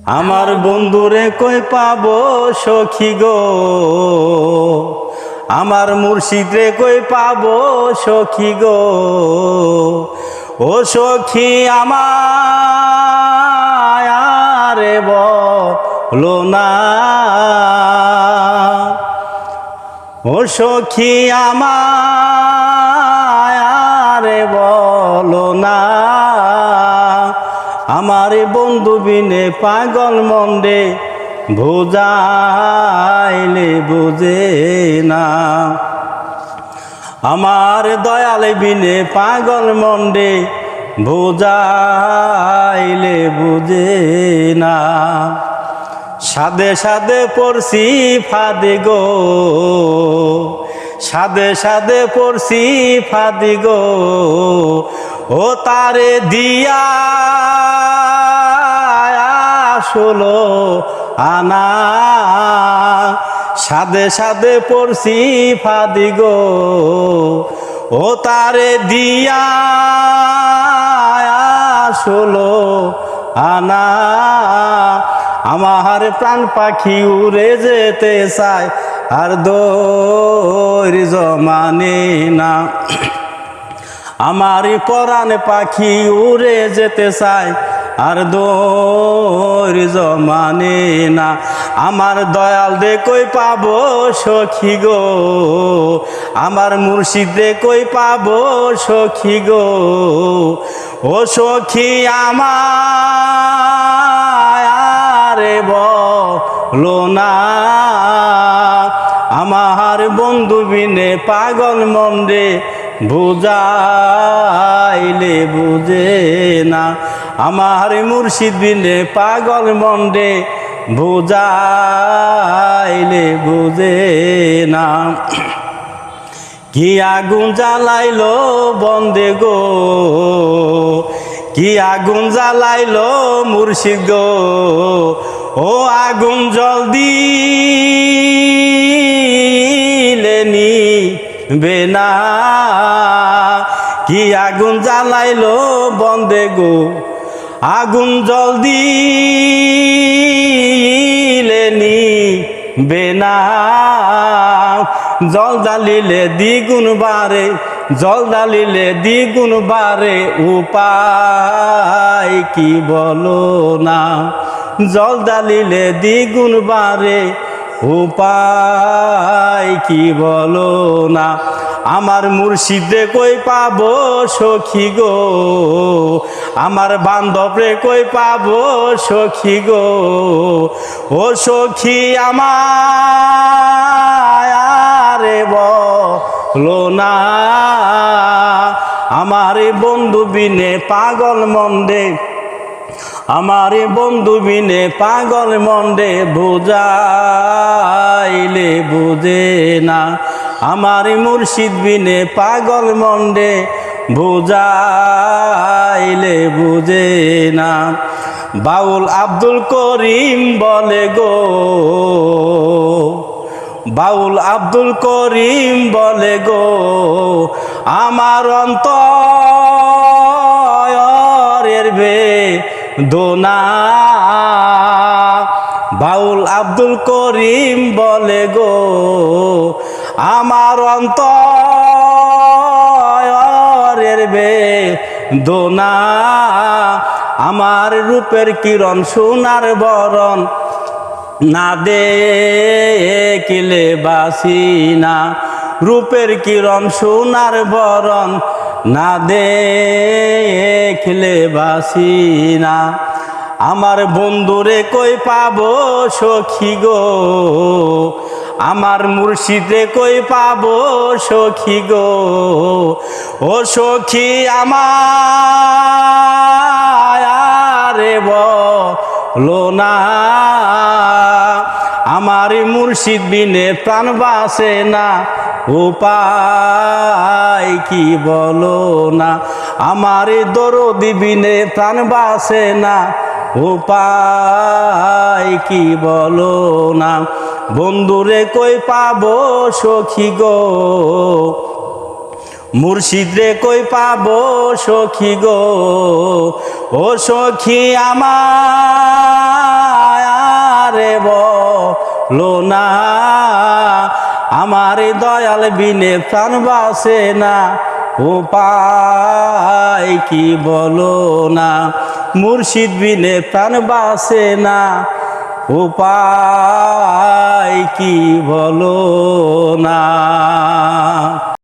আমার বন্ধুরে কই পাবো সখী গো, আমার মুর্শিদরে কই পাবো সখী গো। ও সখী আমারে বলো না, ও সখী আমারে বলো না। আমার বন্ধু বিনে পাগল মন্ডে বোঝাইলে বোঝে না। আমার দয়াল বিনে পাগল মন্ডে বোঝাইলে বোঝে না। সাদে সাদে পড়ছি ফাঁদে গো, সাদে সাদে পড়ছি ফাঁদে গো। ও তারে দিয়া ষোলো আনা, সাদে সাদে পড়ছি ফাঁদি গো। ও তারে দিয়া ষোলো আনা। আমার প্রাণ পাখি উড়ে যেতে চায় আর ধৈর্য মানে না। আমার পরাণ পাখি উড়ে যেতে চায় আর ধৈর্য মানে না। আমার দয়াল দে কই পাবো সখী গো, আমার মুর্শিদ দে কই পাবো সখী গো। ও সখী আমারে বলো না, আমার বন্ধু বিনে পাগল মন্ডে বুঝাইলে বুঝে না। আমার মুর্শিদ বিনে পাগল মন্ডে বুঝাইলে বুঝে না। কি আগুন জ্বালাইলো বন্দে গো, কি আগুন জ্বালাইলো মুর্শিদ গো। ও আগুন জল দিলে নিবে না। কি আগুন জ্বালাইলো বন্দে গো, আগুন জল দিলে নিবে না। জল জ্বালিলে দ্বিগুণ বাড়ে, জল জ্বালিলে দ্বিগুণ বাড়ে, উপায় কি বলো না। জল জ্বালিলে দ্বিগুণ বাড়ে, উপায় কি বলো না। আমার মুর্শিদে কই পাবো সখী গো, আমার বান্ধবরে কই পাবো সখী গো। ও সখী আমারে বলো না, আমার বন্ধু বিনে পাগল মন্ডে, আমার বন্ধু বিনে পাগল মন্ডে বুঝাইলে বুঝে না। আমার মুর্শিদ বিনে পাগল মন্ডে বুঝাইলে বুঝে না। বাউল আব্দুল করিম বলে গো, বাউল আব্দুল করিম বলে গো, আমার অন্তরের বেদনা। বাউল আব্দুল করিম বলে গো, আমার অন্তরের বেদনা। আমার রূপের কিরণ সোনার বরণ না দেখিলে বাসি না। রূপের কিরণ সোনার বরণ না দেখিলে বাসি না। আমার বন্ধুরে কই পাবো সখী গো, আমার মুর্শিদে কই পাবো সখী গো। ও সখী আমারে বলো না, আমার মুর্শিদ বিনে প্রাণ বাসে না, উপায় কি বলো না। আমার দরদি বিনে প্রাণ বাসে না, উপায় কি বলো না। বন্ধুরে কই পাবো সখী গো, মুর্শিদরে কই পাবো সখী গো। ও সখী আমার লোনা আমার দয়াল বিনে প্রাণ বাসে না উপায় কি বলো না মুর্শিদ বিনে প্রাণ বাসে না উপায় কি বলো না।